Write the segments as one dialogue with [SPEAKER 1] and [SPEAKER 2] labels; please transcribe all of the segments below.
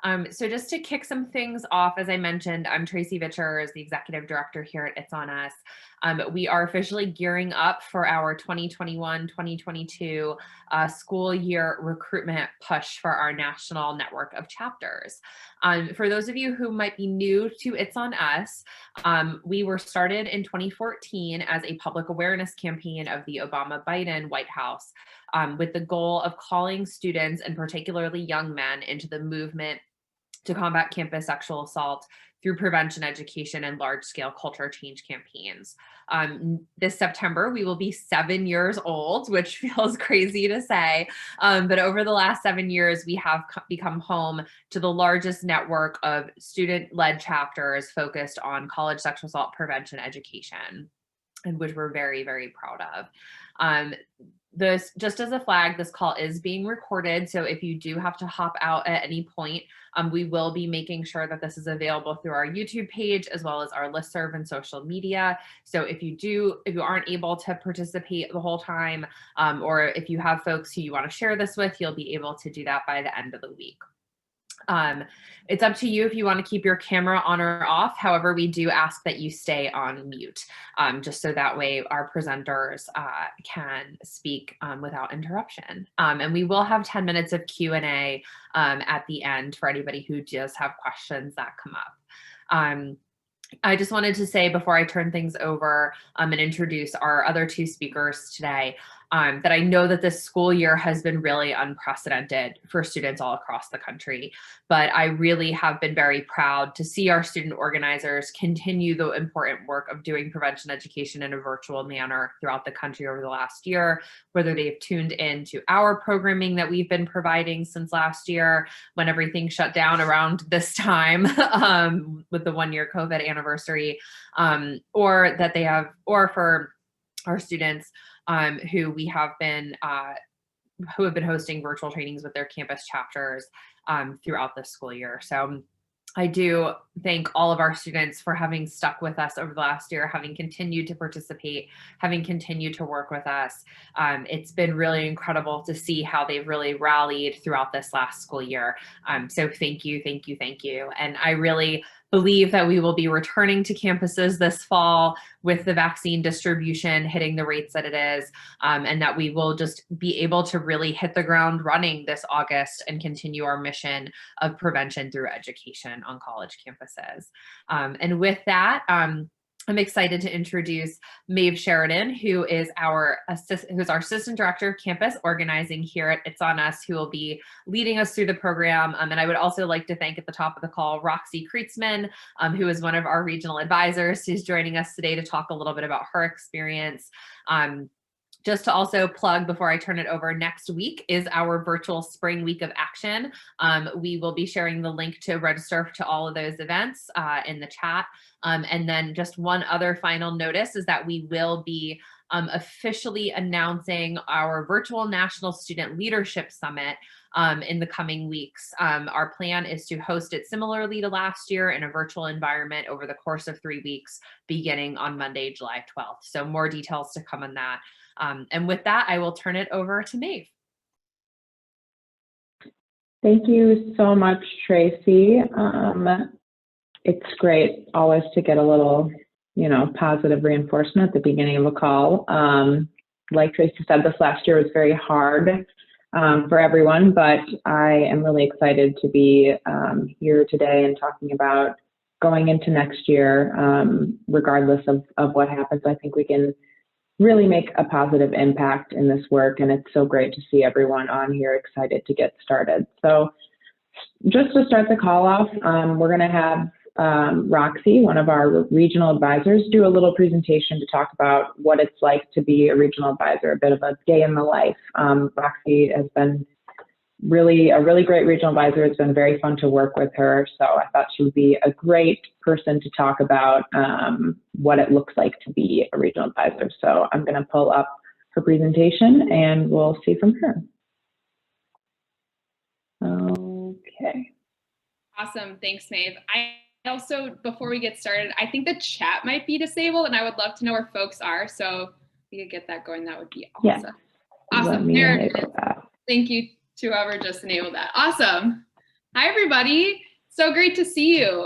[SPEAKER 1] So just to kick some things off, as I mentioned, I'm Tracy Vichers, the executive director here at It's On Us. We are officially gearing up for our 2021-2022 school year recruitment push for our national network of chapters. For those of you who might be new to It's On Us, we were started in 2014 as a public awareness campaign of the Obama-Biden White House, with the goal of calling students, and particularly young men, into the movement to combat campus sexual assault through prevention education and large-scale culture change campaigns. This September, we will be 7 years old, which feels crazy to say. But over the last 7 years, we have become home to the largest network of student-led chapters focused on college sexual assault prevention education, and which we're very, very proud of. This, just as a flag, this call is being recorded. So if you do have to hop out at any point, we will be making sure that this is available through our YouTube page, as well as our listserv and social media. So if you aren't able to participate the whole time, or if you have folks who you want to share this with, you'll be able to do that by the end of the week. It's up to you if you want to keep your camera on or off. However, we do ask that you stay on mute, just so that way our presenters can speak without interruption. And we will have 10 minutes of Q&A at the end for anybody who does have questions that come up. I just wanted to say before I turn things over and introduce our other two speakers today, that I know that this school year has been really unprecedented for students all across the country, but I really have been very proud to see our student organizers continue the important work of doing prevention education in a virtual manner throughout the country over the last year, whether they've tuned in to our programming that we've been providing since last year when everything shut down around this time with the 1-year COVID anniversary, or for our students who have been hosting virtual trainings with their campus chapters throughout the school year. So I do thank all of our students for having stuck with us over the last year, having continued to participate, having continued to work with us. It's been really incredible to see how they've really rallied throughout this last school year. So thank you, thank you, thank you. And I really believe that we will be returning to campuses this fall with the vaccine distribution hitting the rates that it is, and that we will just be able to really hit the ground running this August and continue our mission of prevention through education on college campuses. And with that, I'm excited to introduce Maeve Sheridan, who is our Assistant Director of Campus Organizing here at It's On Us, who will be leading us through the program. And I would also like to thank at the top of the call, Roxy Kreitzman, who is one of our regional advisors, who's joining us today to talk a little bit about her experience. Just to also plug before I turn it over, next week is our virtual Spring Week of Action. We will be sharing the link to register to all of those events in the chat. And then just one other final notice is that we will be officially announcing our virtual National Student Leadership Summit in the coming weeks. Our plan is to host it similarly to last year in a virtual environment over the course of 3 weeks, beginning on Monday, July 12th. So more details to come on that. And with that, I will turn it over to Maeve.
[SPEAKER 2] Thank you so much, Tracy. It's great always to get a little, positive reinforcement at the beginning of a call. Like Tracy said, this last year was very hard for everyone, but I am really excited to be here today and talking about going into next year. Regardless of what happens, I think we can really make a positive impact in this work, and it's so great to see everyone on here excited to get started. So just to start the call off, we're going to have Roxy, one of our regional advisors, do a little presentation to talk about what it's like to be a regional advisor, a bit of a day in the life. Roxy has been a really great regional advisor. It's been very fun to work with her. So I thought she would be a great person to talk about what it looks like to be a regional advisor. So I'm going to pull up her presentation and we'll see from her. Okay.
[SPEAKER 3] Awesome. Thanks, Maeve. I also, before we get started, I think the chat might be disabled and I would love to know where folks are. So if we could get that going, that would be awesome.
[SPEAKER 2] Yeah.
[SPEAKER 3] Awesome. There it is. Thank you to whoever just enabled that. Awesome. Hi, everybody. So great to see you.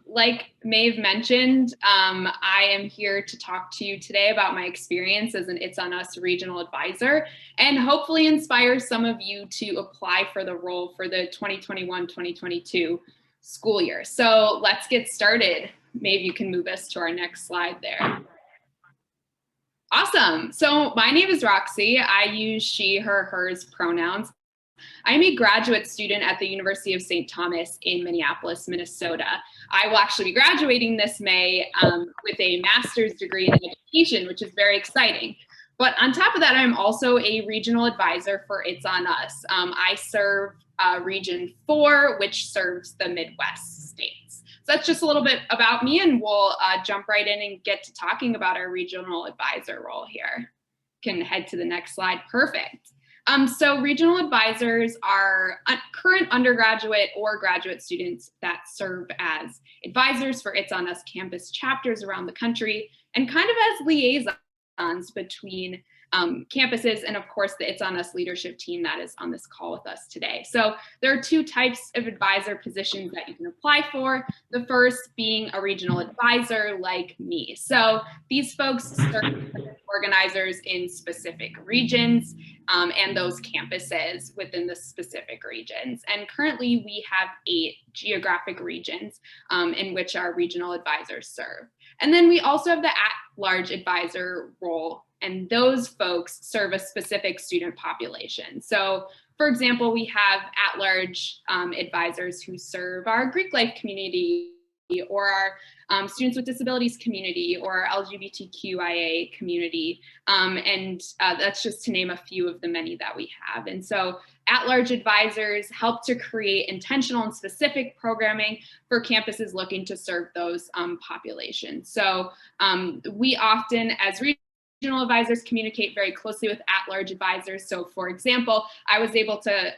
[SPEAKER 3] Like Maeve mentioned, I am here to talk to you today about my experience as an It's On Us regional advisor and hopefully inspire some of you to apply for the role for the 2021-2022 school year. So let's get started. Maeve, you can move us to our next slide there. Awesome. So my name is Roxy. I use she, her, hers pronouns. I'm a graduate student at the University of St. Thomas in Minneapolis, Minnesota. I will actually be graduating this May with a master's degree in education, which is very exciting. But on top of that, I'm also a regional advisor for It's On Us. I serve Region 4, which serves the Midwest states. So that's just a little bit about me, and we'll jump right in and get to talking about our regional advisor role here. Can head to the next slide. Perfect. So regional advisors are current undergraduate or graduate students that serve as advisors for It's On Us campus chapters around the country and kind of as liaisons between campuses and of course the It's On Us leadership team that is on this call with us today. So there are two types of advisor positions that you can apply for. The first being a regional advisor like me. So these folks serve as organizers in specific regions and those campuses within the specific regions. And currently we have 8 geographic regions in which our regional advisors serve. And then we also have the at-large advisor role, and those folks serve a specific student population. So for example, we have at-large advisors who serve our Greek life community or our students with disabilities community or our LGBTQIA community. And that's just to name a few of the many that we have. And so at-large advisors help to create intentional and specific programming for campuses looking to serve those populations. So we often, as regional advisors, communicate very closely with at-large advisors. So for example, I was able to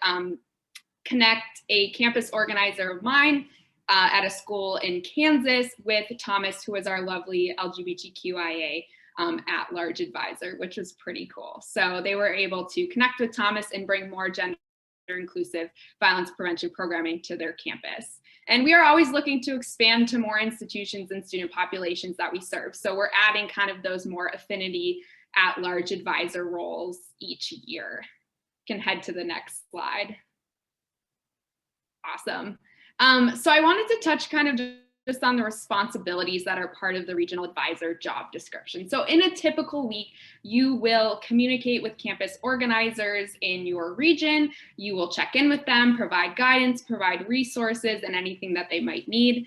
[SPEAKER 3] connect a campus organizer of mine at a school in Kansas with Thomas, who is our lovely LGBTQIA at-large advisor, which was pretty cool. So they were able to connect with Thomas and bring more gender inclusive violence prevention programming to their campus. And we are always looking to expand to more institutions and student populations that we serve. So we're adding kind of those more affinity at-large advisor roles each year. Can head to the next slide. Awesome. So I wanted to touch kind of just on the responsibilities that are part of the regional advisor job description. So in a typical week, you will communicate with campus organizers in your region. You will check in with them, provide guidance, provide resources, and anything that they might need.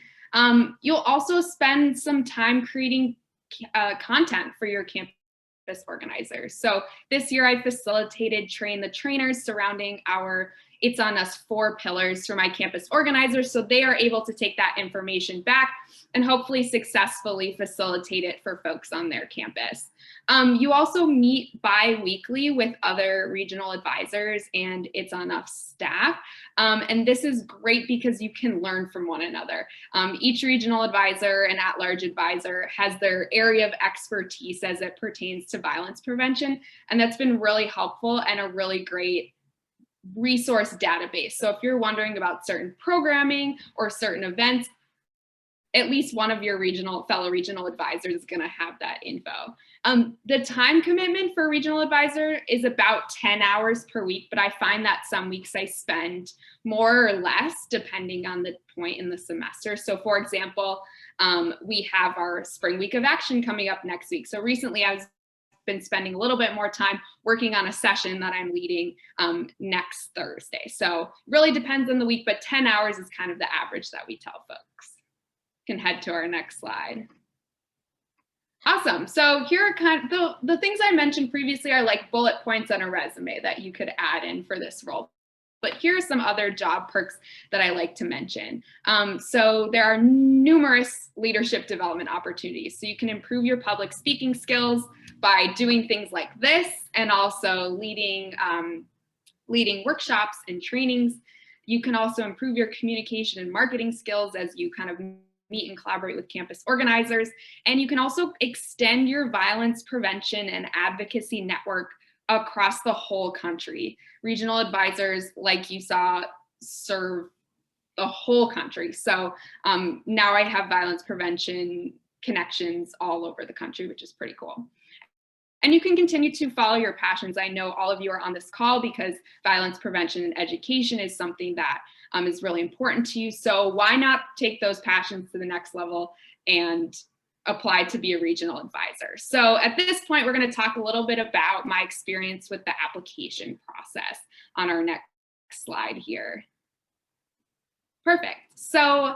[SPEAKER 3] You'll also spend some time creating content for your campus organizers. So this year I facilitated Train the Trainers surrounding our It's On Us 4 pillars for my campus organizers, so they are able to take that information back and hopefully successfully facilitate it for folks on their campus. You also meet bi-weekly with other regional advisors and It's On Us staff. And this is great because you can learn from one another. Each regional advisor and at-large advisor has their area of expertise as it pertains to violence prevention. And that's been really helpful and a really great resource database. So if you're wondering about certain programming or certain events, at least one of your fellow regional advisors is going to have that info. The time commitment for a regional advisor is about 10 hours per week, but I find that some weeks I spend more or less depending on the point in the semester. So for example, we have our spring week of action coming up next week. So recently I've been spending a little bit more time working on a session that I'm leading next Thursday. So really depends on the week, but 10 hours is kind of the average that we tell folks. Can head to our next slide. Awesome. So here are kind of the things I mentioned previously are like bullet points on a resume that you could add in for this role. But here are some other job perks that I like to mention. So there are numerous leadership development opportunities. So you can improve your public speaking skills by doing things like this and also leading workshops and trainings. You can also improve your communication and marketing skills as you kind of meet and collaborate with campus organizers. And you can also extend your violence prevention and advocacy network across the whole country. Regional advisors, like you saw, serve the whole country. So now I have violence prevention connections all over the country, which is pretty cool. And you can continue to follow your passions. I know all of you are on this call because violence prevention and education is something that is really important to you. So why not take those passions to the next level and apply to be a regional advisor? So at this point, we're going to talk a little bit about my experience with the application process on our next slide here. Perfect. So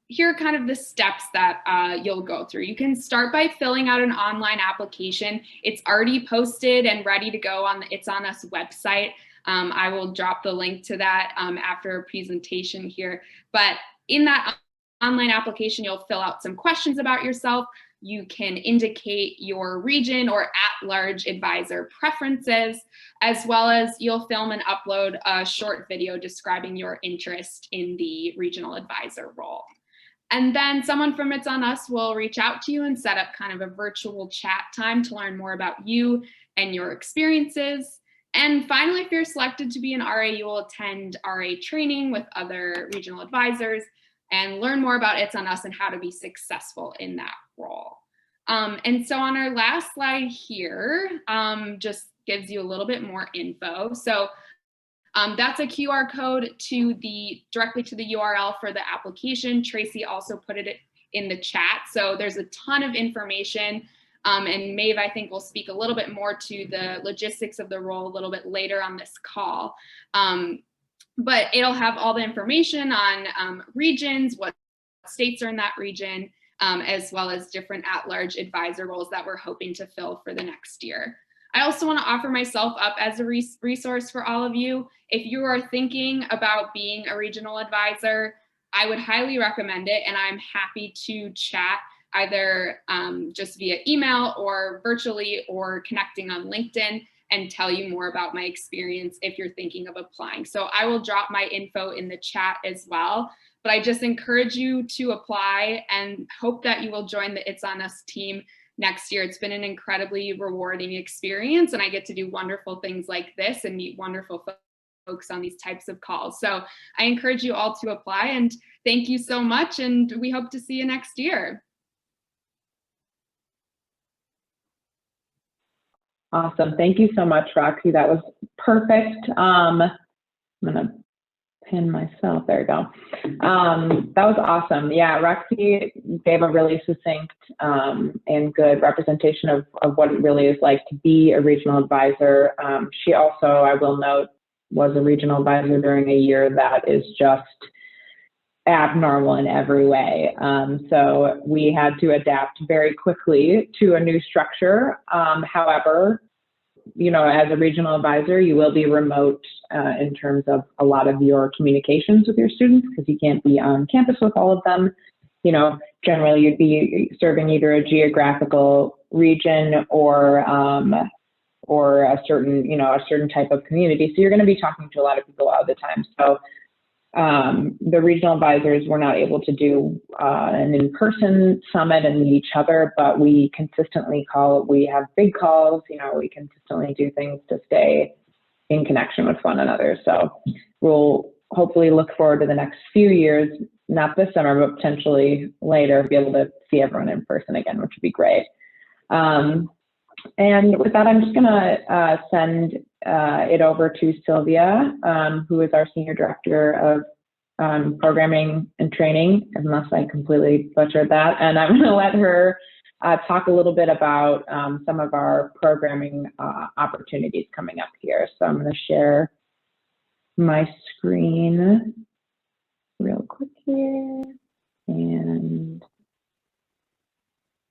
[SPEAKER 3] here are kind of the steps that you'll go through. You can start by filling out an online application. It's already posted and ready to go on the It's On Us website. I will drop the link to that after a presentation here. But in that online application, you'll fill out some questions about yourself. You can indicate your region or at-large advisor preferences, as well as you'll film and upload a short video describing your interest in the regional advisor role. And then someone from It's On Us will reach out to you and set up kind of a virtual chat time to learn more about you and your experiences. And finally, if you're selected to be an RA, you will attend RA training with other regional advisors and learn more about It's On Us and how to be successful in that role. And so on our last slide here, just gives you a little bit more info. So that's a QR code to directly to the URL for the application. Tracy also put it in the chat. So there's a ton of information. And Maeve, I think, will speak a little bit more to the logistics of the role a little bit later on this call. But it'll have all the information on regions, what states are in that region, as well as different at-large advisor roles that we're hoping to fill for the next year. I also want to offer myself up as a resource for all of you. If you are thinking about being a regional advisor, I would highly recommend it, and I'm happy to chat either just via email or virtually or connecting on LinkedIn and tell you more about my experience if you're thinking of applying. So I will drop my info in the chat as well, but I just encourage you to apply and hope that you will join the It's On Us team next year. It's been an incredibly rewarding experience, and I get to do wonderful things like this and meet wonderful folks on these types of calls. So I encourage you all to apply, and thank you so much, and we hope to see you next year.
[SPEAKER 2] Awesome. Thank you so much, Roxy. That was perfect. I'm going to pin myself. There we go. That was awesome. Yeah, Roxy gave a really succinct and good representation of what it really is like to be a regional advisor. She also, I will note, was a regional advisor during a year that is just abnormal in every way. So we had to adapt very quickly to a new structure. However, you know, as a regional advisor, you will be remote in terms of a lot of your communications with your students because you can't be on campus with all of them. You know, generally you'd be serving either a geographical region or a certain, you know, a certain type of community. So you're going to be talking to a lot of people all the time. So the regional advisors were not able to do an in-person summit and meet each other, but we consistently we have big calls, you know, we consistently do things to stay in connection with one another. So we'll hopefully look forward to the next few years, not this summer, but potentially later, be able to see everyone in person again, which would be great. And with that, I'm just going to send it over to Sylvia, who is our Senior Director of Programming and Training, unless I completely butchered that. And I'm going to let her talk a little bit about some of our programming opportunities coming up here. So I'm going to share my screen real quick here. And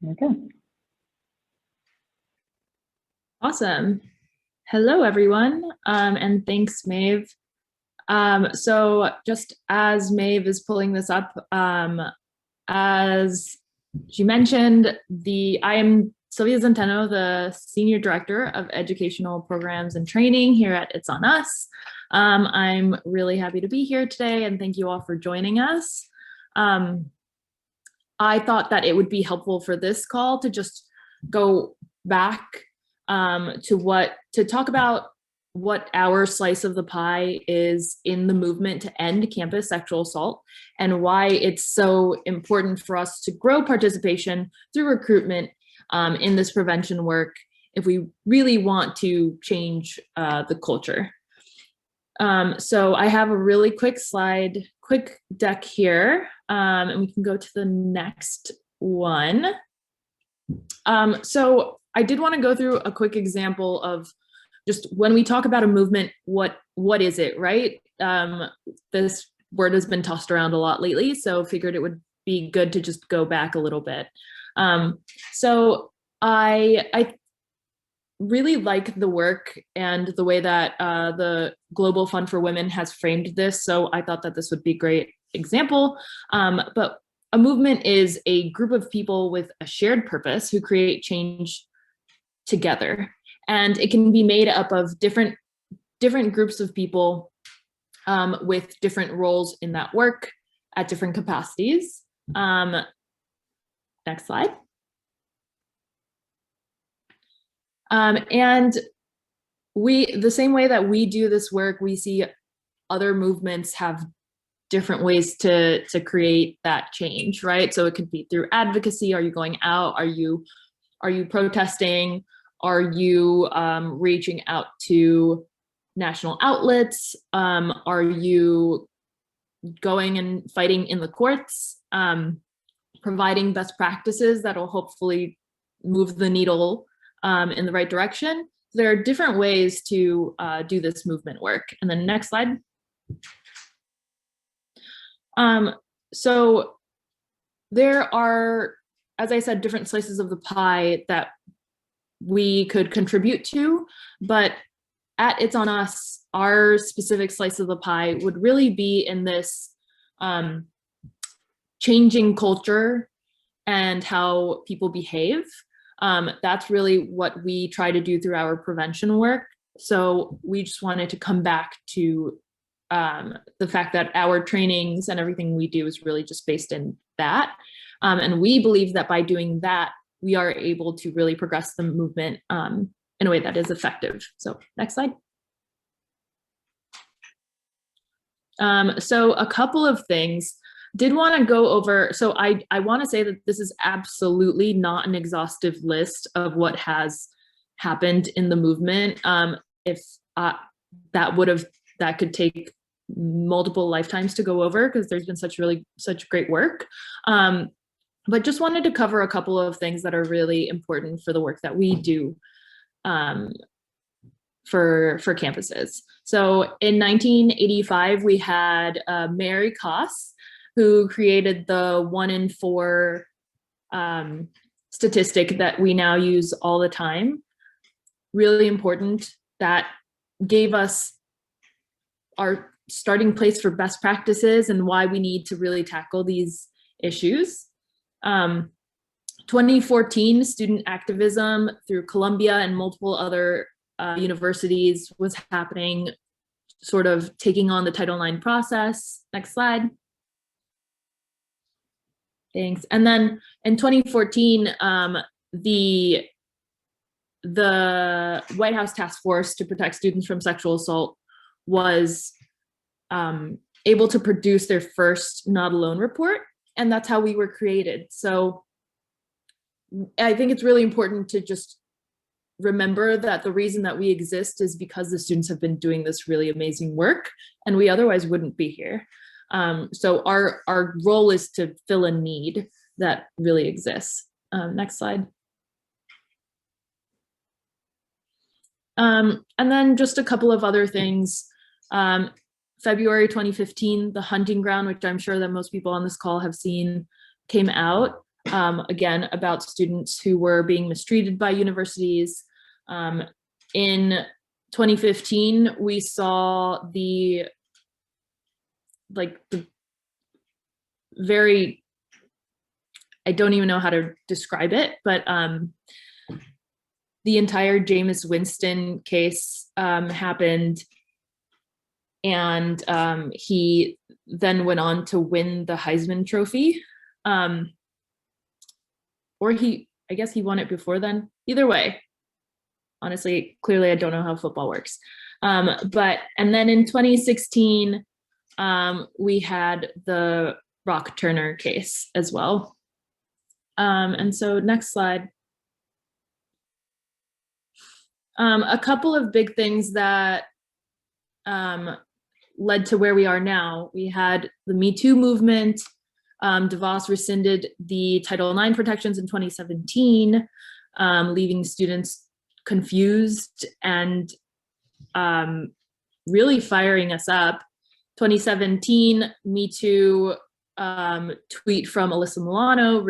[SPEAKER 2] there we go.
[SPEAKER 4] Awesome. Hello, everyone, and thanks, Maeve. So just as Maeve is pulling this up, as she mentioned, I am Sylvia Zenteno, the Senior Director of Educational Programs and Training here at It's On Us. I'm really happy to be here today, and thank you all for joining us. I thought that it would be helpful for this call to just go back to talk about what our slice of the pie is in the movement to end campus sexual assault, and why it's so important for us to grow participation through recruitment in this prevention work if we really want to change the culture. So I have a really quick deck here, and we can go to the next one. So I did want to go through a quick example of just when we talk about a movement, what is it, right? This word has been tossed around a lot lately, so figured it would be good to just go back a little bit. So I really like the work and the way that the Global Fund for Women has framed this, so I thought that this would be a great example. But a movement is a group of people with a shared purpose who create change together. And it can be made up of different groups of people with different roles in that work at different capacities. Next slide. And the same way that we do this work, we see other movements have different ways to create that change, right? So it could be through advocacy. Are you going out? Are you protesting? Are you reaching out to national outlets? Are you going and fighting in the courts? Providing best practices that will hopefully move the needle in the right direction. There are different ways to do this movement work. And then next slide. So there are, as I said, different slices of the pie that we could contribute to, but at It's On Us, our specific slice of the pie would really be in this changing culture and how people behave. That's really what we try to do through our prevention work. So we just wanted to come back to the fact that our trainings and everything we do is really just based in that. And we believe that by doing that, we are able to really progress the movement in a way that is effective. So next slide. So a couple of things. Did want to go over, so I want to say that this is absolutely not an exhaustive list of what has happened in the movement. If that could take multiple lifetimes to go over, because there's been such great work. But just wanted to cover a couple of things that are really important for the work that we do for campuses. So in 1985, we had Mary Koss, who created the 1 in 4 statistic that we now use all the time. Really important. That gave us our starting place for best practices and why we need to really tackle these issues. 2014, student activism through Columbia and multiple other universities was happening, sort of taking on the Title IX process. Next slide. Thanks. And then in 2014, the White House Task Force to Protect Students from Sexual Assault was able to produce their first Not Alone report, and that's how we were created. So I think it's really important to just remember that the reason that we exist is because the students have been doing this really amazing work, and we otherwise wouldn't be here. So our role is to fill a need that really exists. Next slide. And then just a couple of other things. February 2015, The Hunting Ground, which I'm sure that most people on this call have seen, came out, again, about students who were being mistreated by universities. In 2015, we saw the very, I don't even know how to describe it, but the entire Jameis Winston case happened, and he then went on to win the Heisman Trophy. Or I guess he won it before then. Either way, honestly, clearly I don't know how football works. And then in 2016, we had the Rock Turner case as well. And so next slide. A couple of big things that led to where we are now. We had the Me Too movement. DeVos rescinded the Title IX protections in 2017, leaving students confused and really firing us up. 2017, Me Too tweet from Alyssa Milano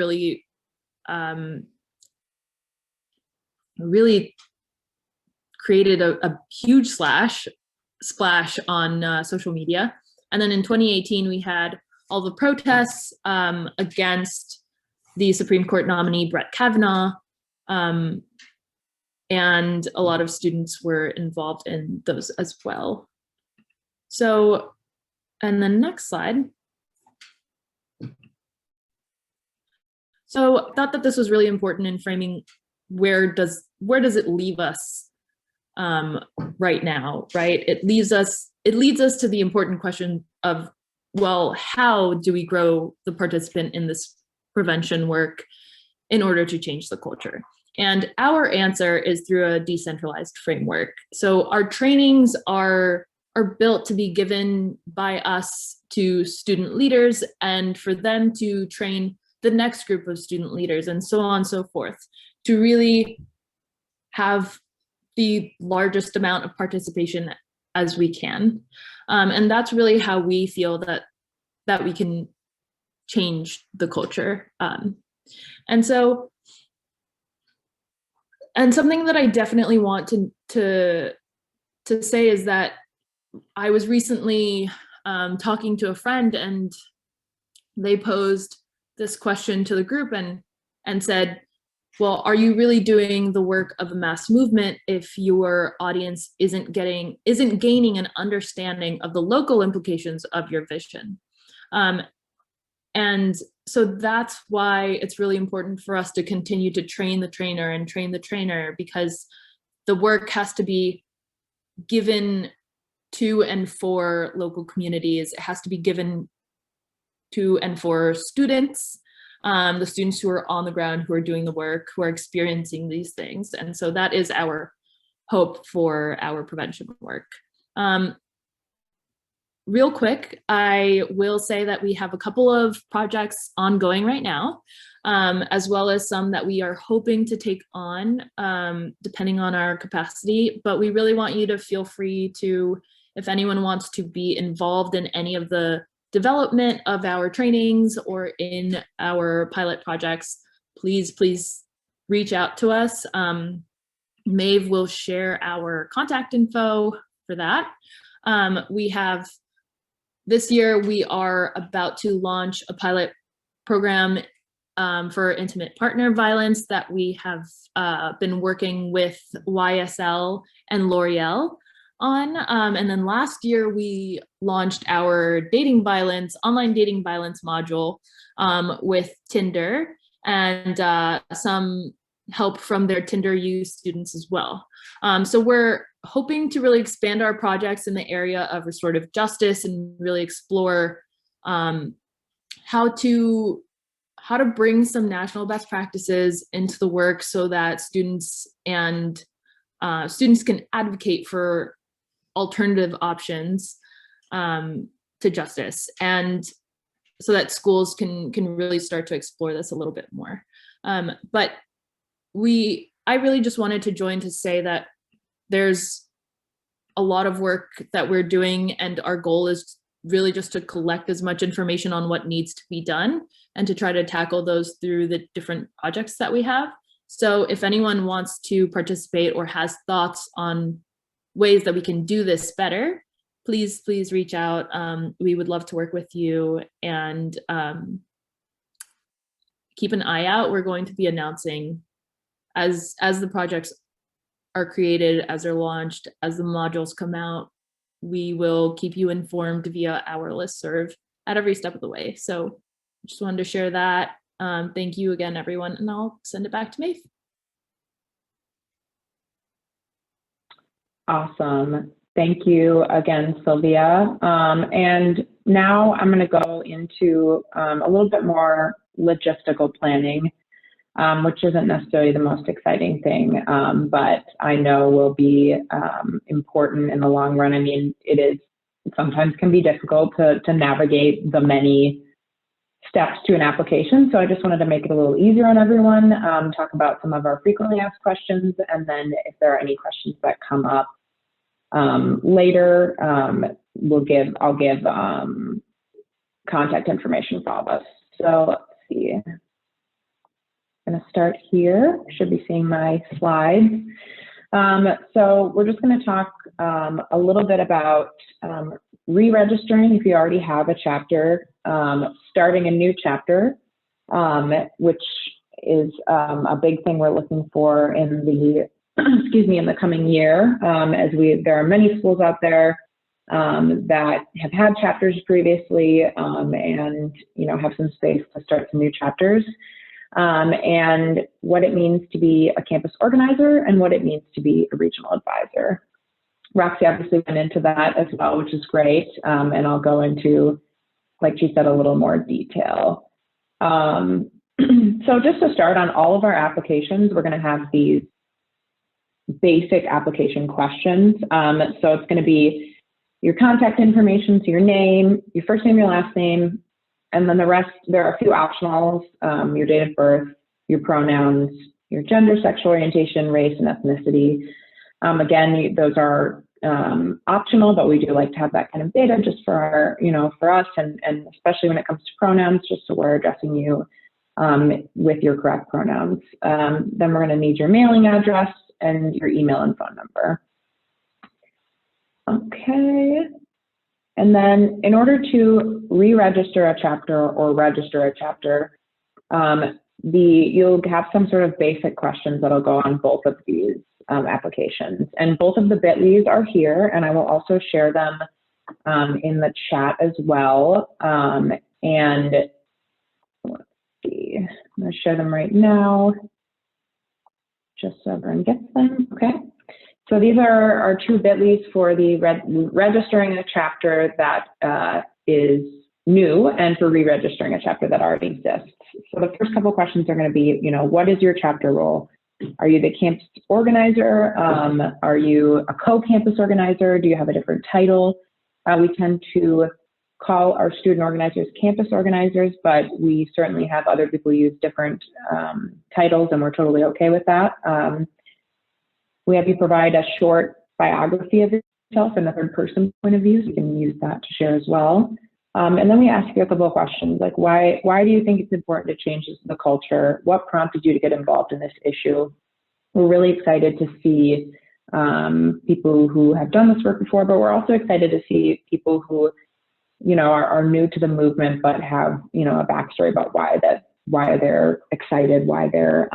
[SPEAKER 4] really created a huge splash on social media. And then in 2018, we had all the protests against the Supreme Court nominee, Brett Kavanaugh. And a lot of students were involved in those as well. So, and then next slide. So I thought that this was really important in framing where does it leave us right now, right? It leads us to the important question of, well, how do we grow the participant in this prevention work in order to change the culture? And our answer is through a decentralized framework. So our trainings are built to be given by us to student leaders and for them to train the next group of student leaders and so on and so forth to really have the largest amount of participation as we can. And that's really how we feel that we can change the culture. And something that I definitely want to say is that I was recently talking to a friend, and they posed this question to the group and said, well, are you really doing the work of a mass movement if your audience isn't gaining an understanding of the local implications of your vision? And so that's why it's really important for us to continue to train the trainer and train the trainer, because the work has to be given to and for local communities. It has to be given to and for students, the students who are on the ground, who are doing the work, who are experiencing these things. And so that is our hope for our prevention work. Real quick, I will say that we have a couple of projects ongoing right now, as well as some that we are hoping to take on, depending on our capacity. But we really want you to feel free to, if anyone wants to be involved in any of the development of our trainings or in our pilot projects, please reach out to us. Maeve will share our contact info for that. This year, we are about to launch a pilot program for intimate partner violence that we have been working with YSL and L'Oreal on. And then last year, we launched our online dating violence module with Tinder and some help from their Tinder U students as well. So we're hoping to really expand our projects in the area of restorative justice and really explore how to bring some national best practices into the work so that students can advocate for alternative options to justice, and so that schools can really start to explore this a little bit more. But I really just wanted to join to say that there's a lot of work that we're doing, and our goal is really just to collect as much information on what needs to be done and to try to tackle those through the different projects that we have. So if anyone wants to participate or has thoughts on ways that we can do this better, please reach out. We would love to work with you, and keep an eye out. We're going to be announcing as the projects are created, as they're launched, as the modules come out, we will keep you informed via our listserv at every step of the way. So just wanted to share that. Thank you again, everyone, and I'll send it back to Maeve.
[SPEAKER 2] Awesome. Thank you again, Sylvia. And now I'm going to go into a little bit more logistical planning, which isn't necessarily the most exciting thing, but I know will be important in the long run. I mean, it sometimes can be difficult to navigate the many steps to an application. So I just wanted to make it a little easier on everyone, talk about some of our frequently asked questions, and then if there are any questions that come up later, I'll give contact information for all of us. So let's see. I'm going to start here. Should be seeing my slides. So we're just going to talk a little bit about re-registering if you already have a chapter, starting a new chapter, which is a big thing we're looking for in the in the coming year, as there are many schools out there that have had chapters previously, and have some space to start some new chapters, and what it means to be a campus organizer and what it means to be a regional advisor. Roxy obviously went into that as well, which is great, and I'll go into, like she said, a little more detail. So just to start, on all of our applications, we're going to have these basic application questions. So it's going to be your contact information, so your name, your first name, your last name, and then the rest. There are a few optionals: your date of birth, your pronouns, your gender, sexual orientation, race, and ethnicity. Again, those are optional, but we do like to have that kind of data just for our, for us, and especially when it comes to pronouns, just so we're addressing you with your correct pronouns. Then we're going to need your mailing address and your email and phone number. Okay. And then in order to re-register a chapter or register a chapter, you'll have some sort of basic questions that'll go on both of these applications. And both of the bit.lys are here, and I will also share them in the chat as well. And let's see, I'm going to share them right now, just so everyone gets them. Okay. So these are our two bit.lys for the registering a chapter that is new and for re-registering a chapter that already exists. So the first couple of questions are going to be, what is your chapter role? Are you the campus organizer? Are you a co-campus organizer? Do you have a different title? We tend to call our student organizers campus organizers, but we certainly have other people use different titles, and we're totally okay with that. We have you provide a short biography of yourself in a third person point of view, so you can use that to share as well. And then we ask you a couple of questions, like why do you think it's important to change the culture? What prompted you to get involved in this issue? We're really excited to see people who have done this work before, but we're also excited to see people who, are new to the movement, but have, a backstory about why they're excited, why they're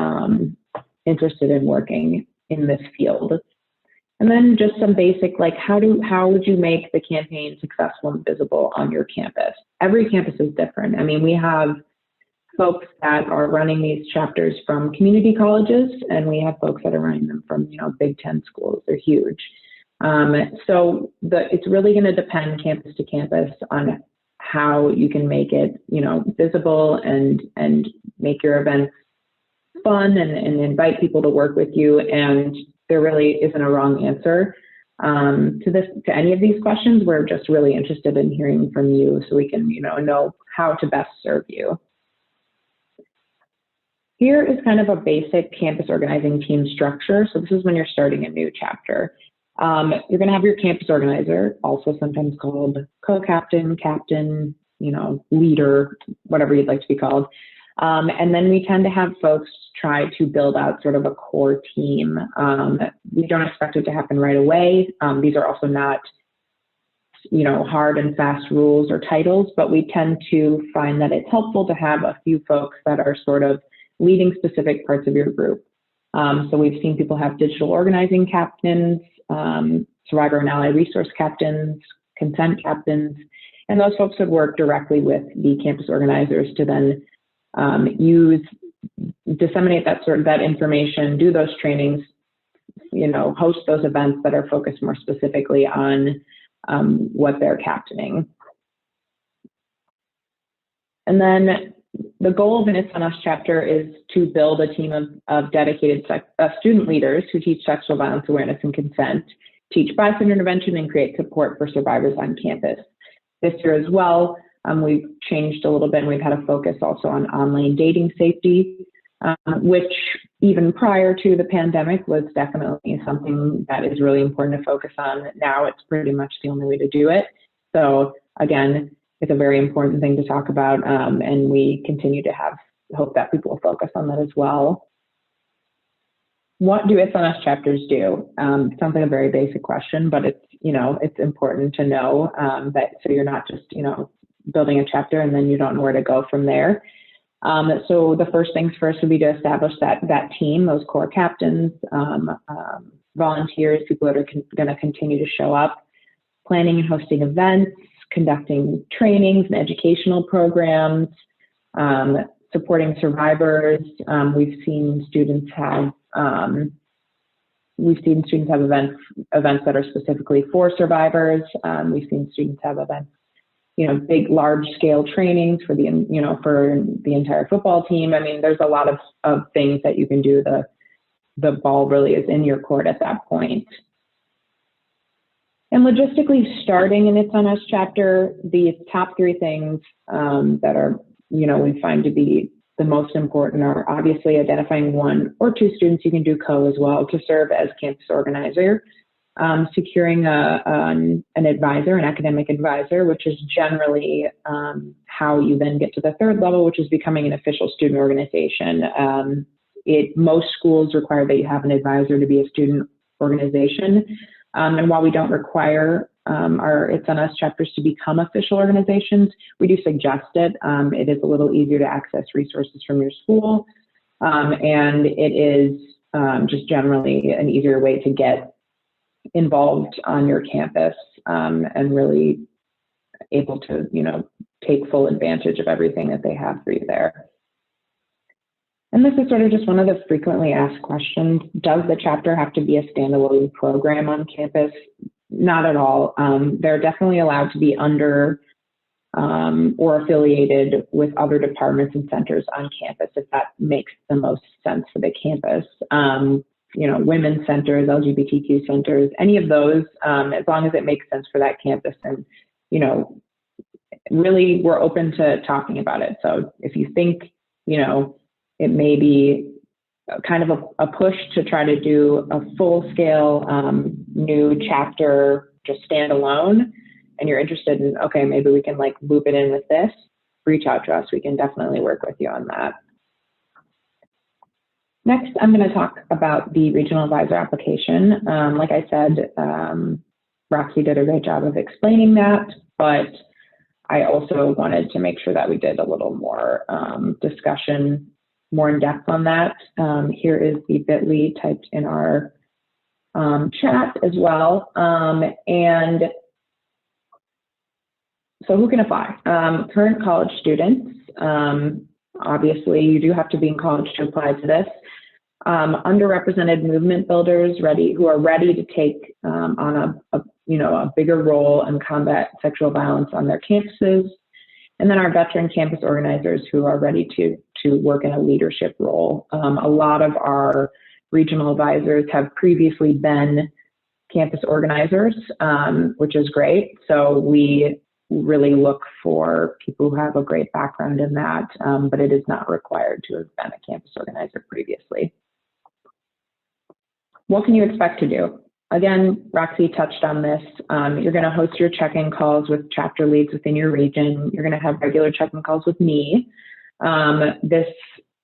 [SPEAKER 2] interested in working in this field. And then just some basic, like how would you make the campaign successful and visible on your campus? Every campus is different. I mean, we have folks that are running these chapters from community colleges, and we have folks that are running them from, Big 10 schools. They're huge. So it's really going to depend campus to campus on how you can make it, visible and make your events fun and invite people to work with you. And there really isn't a wrong answer to any of these questions. We're just really interested in hearing from you so we can, know how to best serve you. Here is kind of a basic campus organizing team structure. So this is when you're starting a new chapter. You're going to have your campus organizer, also sometimes called co-captain, captain, leader, whatever you'd like to be called. And then we tend to have folks try to build out sort of a core team. We don't expect it to happen right away. These are also not, hard and fast rules or titles, but we tend to find that it's helpful to have a few folks that are sort of leading specific parts of your group. So we've seen people have digital organizing captains, survivor and ally resource captains, consent captains, and those folks would work directly with the campus organizers to then disseminate that information, do those trainings, host those events that are focused more specifically on what they're captaining. And then the goal of an It's On Us chapter is to build a team of dedicated student leaders who teach sexual violence awareness and consent, teach bias intervention, and create support for survivors on campus. This year as well, we've changed a little bit, and we've had a focus also on online dating safety, which even prior to the pandemic was definitely something that is really important to focus on. Now it's pretty much the only way to do it. So again, it's a very important thing to talk about, and we continue to hope that people will focus on that as well. What do It's On Us chapters do? It sounds like a very basic question, but it's important to know that, so you're not just building a chapter and then you don't know where to go from there. So the first things first would be to establish that team, those core captains, volunteers, people that are going to continue to show up, planning and hosting events, conducting trainings and educational programs, supporting survivors. We've seen students have events that are specifically for survivors. We've seen students have events, big, large-scale trainings for the entire football team. I mean, there's a lot of things that you can do. The ball really is in your court at that point. And logistically, starting in It's On Us chapter, the top three things that are, we find to be the most important are obviously identifying one or two students, you can do co as well, to serve as campus organizer, securing an advisor, an academic advisor, which is generally how you then get to the third level, which is becoming an official student organization. Most schools require that you have an advisor to be a student organization. And while we don't require our It's On Us chapters to become official organizations, we do suggest it. It is a little easier to access resources from your school, and it is just generally an easier way to get involved on your campus and really able to, take full advantage of everything that they have for you there. And this is sort of just one of the frequently asked questions. Does the chapter have to be a standalone program on campus? Not at all. They're definitely allowed to be under or affiliated with other departments and centers on campus if that makes the most sense for the campus. Women's centers, LGBTQ centers, any of those, as long as it makes sense for that campus. And, really we're open to talking about it. So if you think, it may be kind of a push to try to do a full-scale new chapter, just standalone, and you're interested in, okay, maybe we can loop it in with this, reach out to us. We can definitely work with you on that. Next, I'm going to talk about the regional advisor application. Like I said, Roxy did a great job of explaining that, but I also wanted to make sure that we did a little more discussion, more in depth on that. Here is the bit.ly typed in our chat as well. And so who can apply? Current college students. Obviously, you do have to be in college to apply to this. Underrepresented movement builders who are ready to take on a bigger role and combat sexual violence on their campuses. And then our veteran campus organizers who are ready to work in a leadership role. A lot of our regional advisors have previously been campus organizers, which is great. So we really look for people who have a great background in that, but it is not required to have been a campus organizer previously. What can you expect to do? Again, Roxy touched on this. You're going to host your check-in calls with chapter leads within your region. You're going to have regular check-in calls with me. This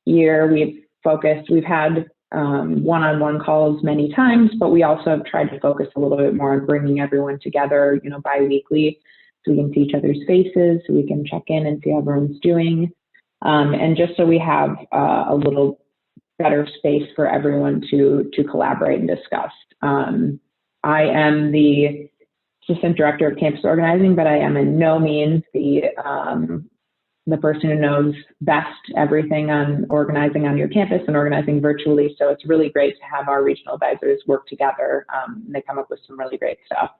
[SPEAKER 2] year we've had one-on-one calls many times, but we also have tried to focus a little bit more on bringing everyone together, bi-weekly, so we can see each other's faces, so we can check in and see how everyone's doing. And just so we have a little better space for everyone to collaborate and discuss. I am the assistant director of campus organizing, but I am in no means the the person who knows best everything on organizing on your campus and organizing virtually. So it's really great to have our regional advisors work together. They come up with some really great stuff.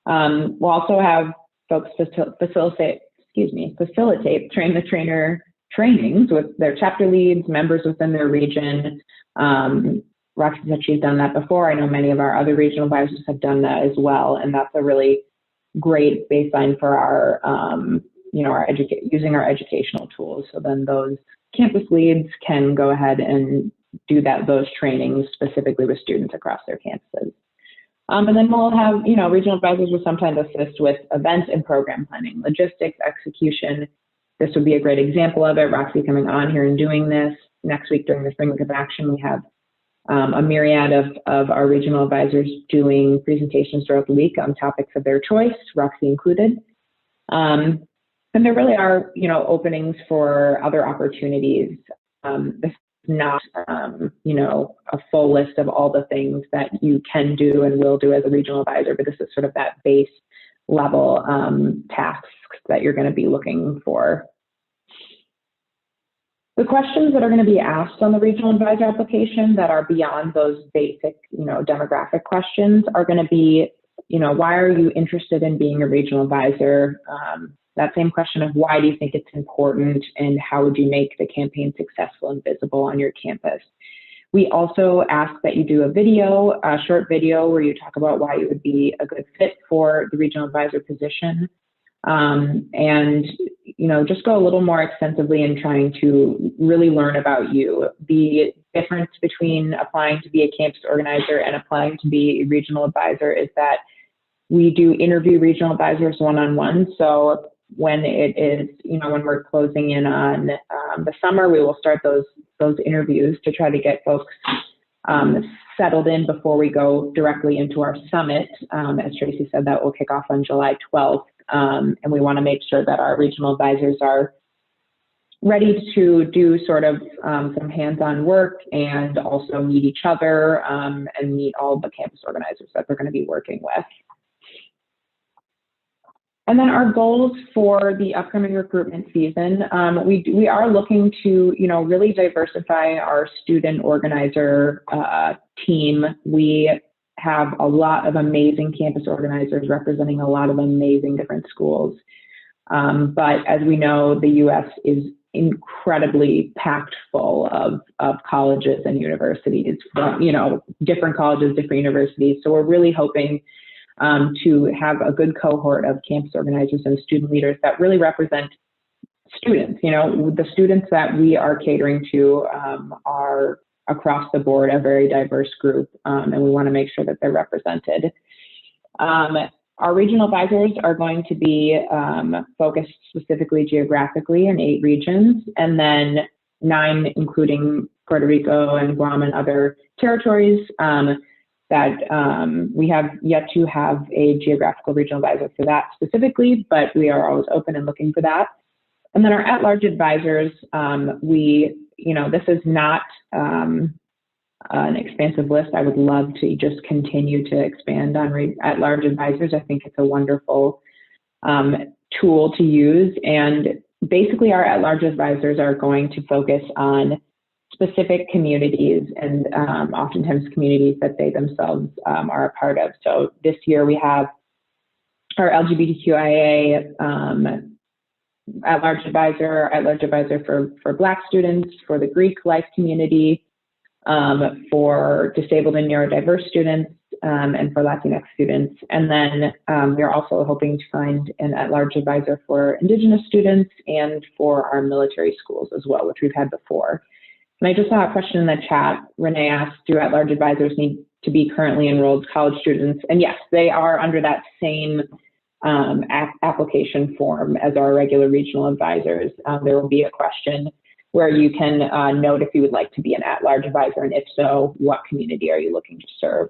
[SPEAKER 2] We'll also have folks facilitate train the trainer trainings with their chapter leads, members within their region. Roxy said she's done that before. I know many of our other regional advisors have done that as well, and that's a really great baseline for our, using our educational tools. So then those campus leads can go ahead and do those trainings specifically with students across their campuses. And then we'll have, regional advisors will sometimes assist with events and program planning, logistics, execution. This would be a great example of it. Roxy coming on here and doing this. Next week during the Spring Week of Action, we have a myriad of our regional advisors doing presentations throughout the week on topics of their choice, Roxy included. And there really are, openings for other opportunities. This is not, a full list of all the things that you can do and will do as a regional advisor, but this is sort of that base level tasks that you're going to be looking for. The questions that are going to be asked on the regional advisor application that are beyond those basic, demographic questions are going to be, why are you interested in being a regional advisor? That same question of why do you think it's important and how would you make the campaign successful and visible on your campus? We also ask that you do a short video where you talk about why you would be a good fit for the regional advisor position. And, just go a little more extensively in trying to really learn about you. The difference between applying to be a campus organizer and applying to be a regional advisor is that we do interview regional advisors one-on-one. So when it is, when we're closing in on the summer, we will start those interviews to try to get folks settled in before we go directly into our summit. As Tracy said, that will kick off on July 12th. And we want to make sure that our regional advisors are ready to do sort of some hands-on work and also meet each other and meet all the campus organizers that they're going to be working with. And then our goals for the upcoming recruitment season, we are looking to, really diversify our student organizer team. We have a lot of amazing campus organizers representing a lot of amazing different schools. But as we know, the U.S. is incredibly packed full of colleges and universities, different colleges, different universities. So we're really hoping to have a good cohort of campus organizers and student leaders that really represent students. The students that we are catering to are across the board a very diverse group, and we want to make sure that they're represented. Our regional advisors are going to be focused specifically geographically in 8 regions, and then 9, including Puerto Rico and Guam and other territories that we have yet to have a geographical regional advisor for that specifically, but we are always open and looking for that. And then our at-large advisors, this is not an expansive list. I would love to just continue to expand on at-large advisors. I think it's a wonderful tool to use. And basically our at-large advisors are going to focus on specific communities and oftentimes communities that they themselves are a part of. So this year we have our LGBTQIA at-large advisor for Black students, for the Greek life community, for disabled and neurodiverse students, and for Latinx students. And then we're also hoping to find an at-large advisor for Indigenous students and for our military schools as well, which we've had before. And I just saw a question in the chat. Renee asked, do at-large advisors need to be currently enrolled college students? And yes, they are under that same application form as our regular regional advisors. There will be a question where you can note if you would like to be an at-large advisor, and if so, what community are you looking to serve?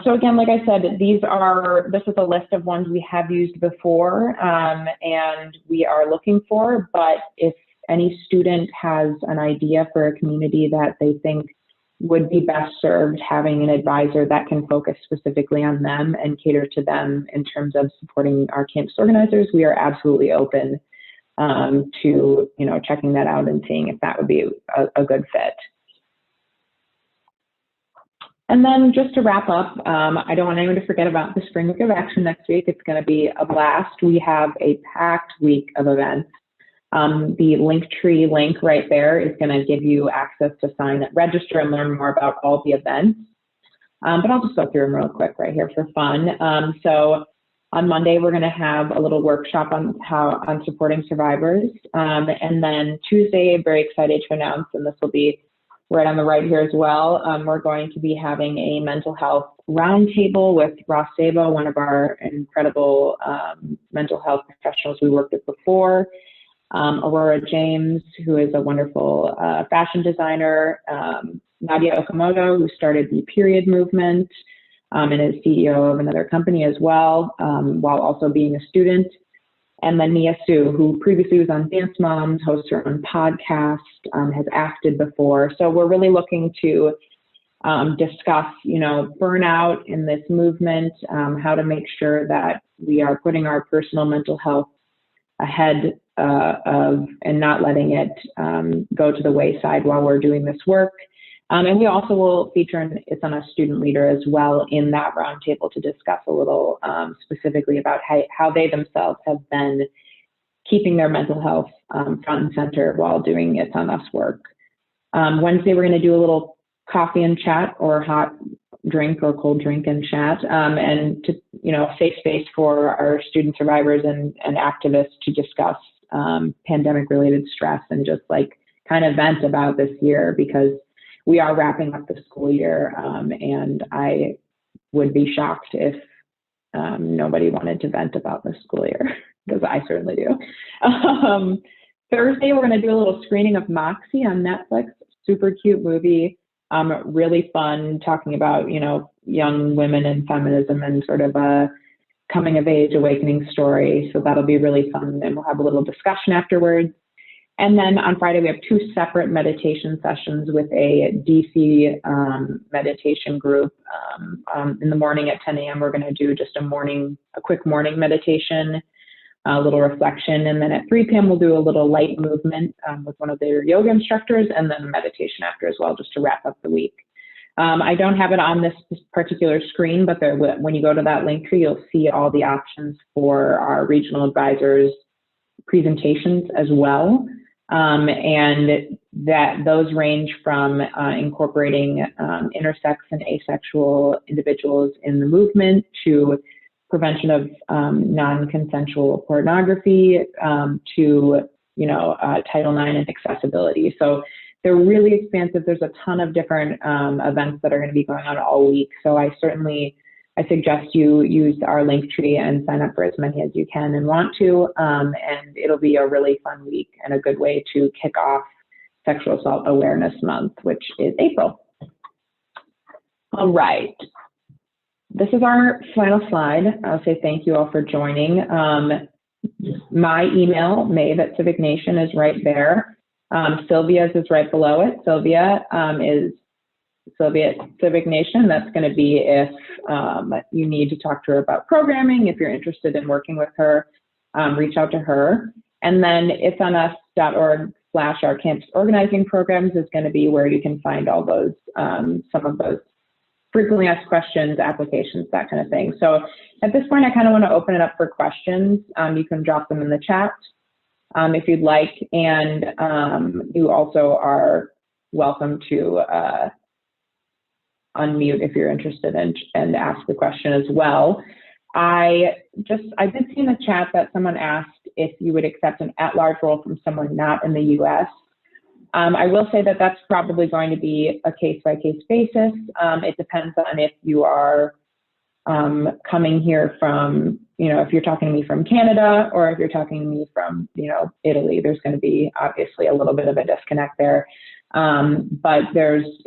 [SPEAKER 2] So again, like I said, this is a list of ones we have used before and we are looking for, but if any student has an idea for a community that they think would be best served having an advisor that can focus specifically on them and cater to them in terms of supporting our campus organizers, we are absolutely open to, checking that out and seeing if that would be a good fit. And then just to wrap up, I don't want anyone to forget about the Spring Week of Action next week. It's going to be a blast. We have a packed week of events. The Linktree link right there is going to give you access to register and learn more about all the events. But I'll just go through them real quick right here for fun. So on Monday, we're going to have a little workshop on supporting survivors. And then Tuesday, I'm very excited to announce, and this will be right on the right here as well, we're going to be having a mental health roundtable with Ross Sabo, one of our incredible mental health professionals we worked with before, Aurora James, who is a wonderful fashion designer, Nadia Okamoto, who started the Period movement and is CEO of another company as well, while also being a student. And then Mia Sue, who previously was on Dance Moms, hosts her own podcast, has acted before. So we're really looking to discuss, burnout in this movement, how to make sure that we are putting our personal mental health ahead of and not letting it go to the wayside while we're doing this work. And we also will feature It's on Us student leader as well in that roundtable to discuss a little specifically about how they themselves have been keeping their mental health front and center while doing It's on Us work. Wednesday, we're going to do a little coffee and chat, or hot drink or cold drink and chat, and to, safe space for our student survivors and activists to discuss pandemic related stress and just kind of vent about this year, because we are wrapping up the school year, and I would be shocked if nobody wanted to vent about the school year, because I certainly do. Thursday, we're going to do a little screening of Moxie on Netflix. Super cute movie, really fun, talking about, young women and feminism and sort of a coming of age awakening story. So that'll be really fun, and we'll have a little discussion afterwards. And then on Friday, we have 2 separate meditation sessions with a DC meditation group. In the morning at 10 a.m., we're going to do just a quick morning meditation, a little reflection. And then at 3 p.m., we'll do a little light movement with one of their yoga instructors, and then meditation after as well, just to wrap up the week. I don't have it on this particular screen, but when you go to that link tree, you'll see all the options for our regional advisors' presentations as well. And those range from incorporating intersex and asexual individuals in the movement, to prevention of non-consensual pornography, to Title IX and accessibility. So they're really expansive. There's a ton of different events that are going to be going on all week. So I suggest you use our link tree and sign up for as many as you can and want to, and it'll be a really fun week and a good way to kick off Sexual Assault Awareness Month, which is April. All right. This is our final slide. I'll say thank you all for joining. My email, Maeve@Civic Nation, is right there. Sylvia's is right below it. Sylvia is Sylvia at Civic Nation. That's going to be if you need to talk to her about programming. If you're interested in working with her, reach out to her. And then it's on us.org/our campus organizing programs is going to be where you can find all those, some of those frequently asked questions, applications, that kind of thing. So at this point, I kind of want to open it up for questions. You can drop them in the chat if you'd like. And you also are welcome to unmute if you're interested and ask the question as well. I did see in the chat that someone asked if you would accept an at-large role from someone not in the U.S. I will say that that's probably going to be a case-by-case basis. It depends on if you are coming here from, if you're talking to me from Canada, or if you're talking to me from, Italy. There's going to be obviously a little bit of a disconnect there. But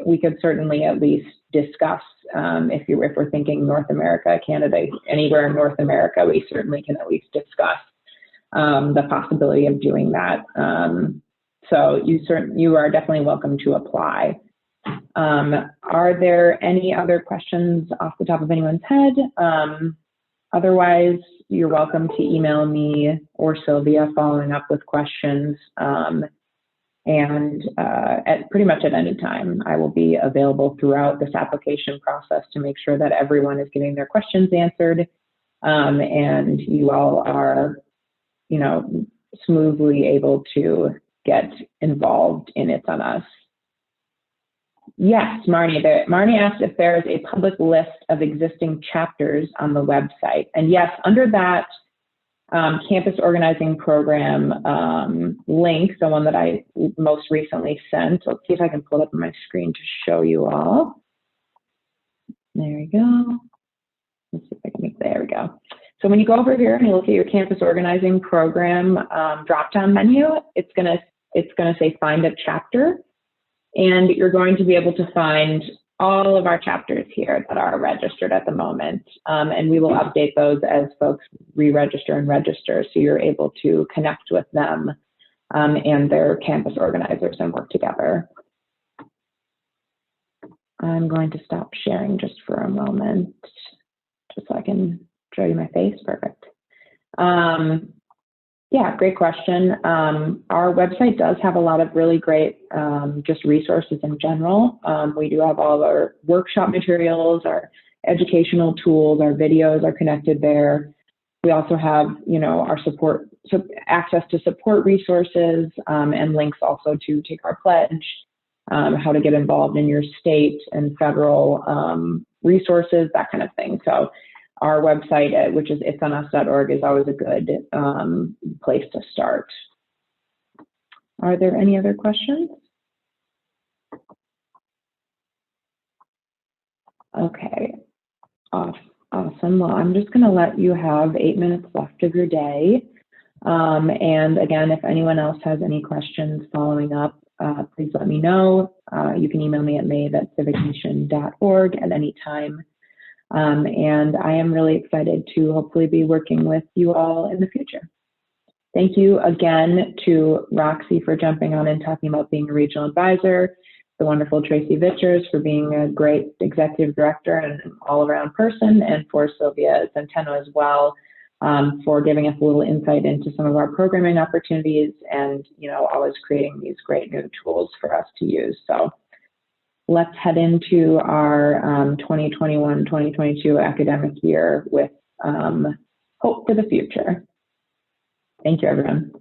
[SPEAKER 2] we could certainly at least discuss, if we're thinking North America, Canada, anywhere in North America, we certainly can at least discuss the possibility of doing that. So you are definitely welcome to apply. Are there any other questions off the top of anyone's head? Otherwise, you're welcome to email me or Sylvia following up with questions. At pretty much at any time, I will be available throughout this application process to make sure that everyone is getting their questions answered, and you all are, smoothly able to get involved in It's on Us. Yes, Marnie. Marnie asked if there is a public list of existing chapters on the website. And yes, under that campus organizing program link, the one that I most recently sent, let's see if I can pull it up on my screen to show you all. There we go. Let's see if I can make, there we go. So when you go over here and you look at your campus organizing program drop-down menu, it's gonna say find a chapter. And you're going to be able to find all of our chapters here that are registered at the moment. And we will update those as folks re-register and register, so you're able to connect with them and their campus organizers and work together. I'm going to stop sharing just for a moment, just so I can show you my face. Perfect. Yeah, great question. Our website does have a lot of really great just resources in general. We do have all of our workshop materials, our educational tools, our videos are connected there. We also have, our support, access to support resources and links also to take our pledge, how to get involved in your state and federal resources, that kind of thing. So our website, which is itsonus.org, is always a good place to start. Are there any other questions? Okay, awesome. Well, I'm just gonna let you have 8 minutes left of your day. And again, if anyone else has any questions following up, please let me know. You can email me at maeve@civicnation.org at any time. And I am really excited to hopefully be working with you all in the future. Thank you again to Roxy for jumping on and talking about being a regional advisor, the wonderful Tracy Vichers for being a great executive director and an all-around person, and for Sylvia Centeno as well for giving us a little insight into some of our programming opportunities and, always creating these great new tools for us to use. So let's head into our 2021-2022 academic year with hope for the future. Thank you, everyone.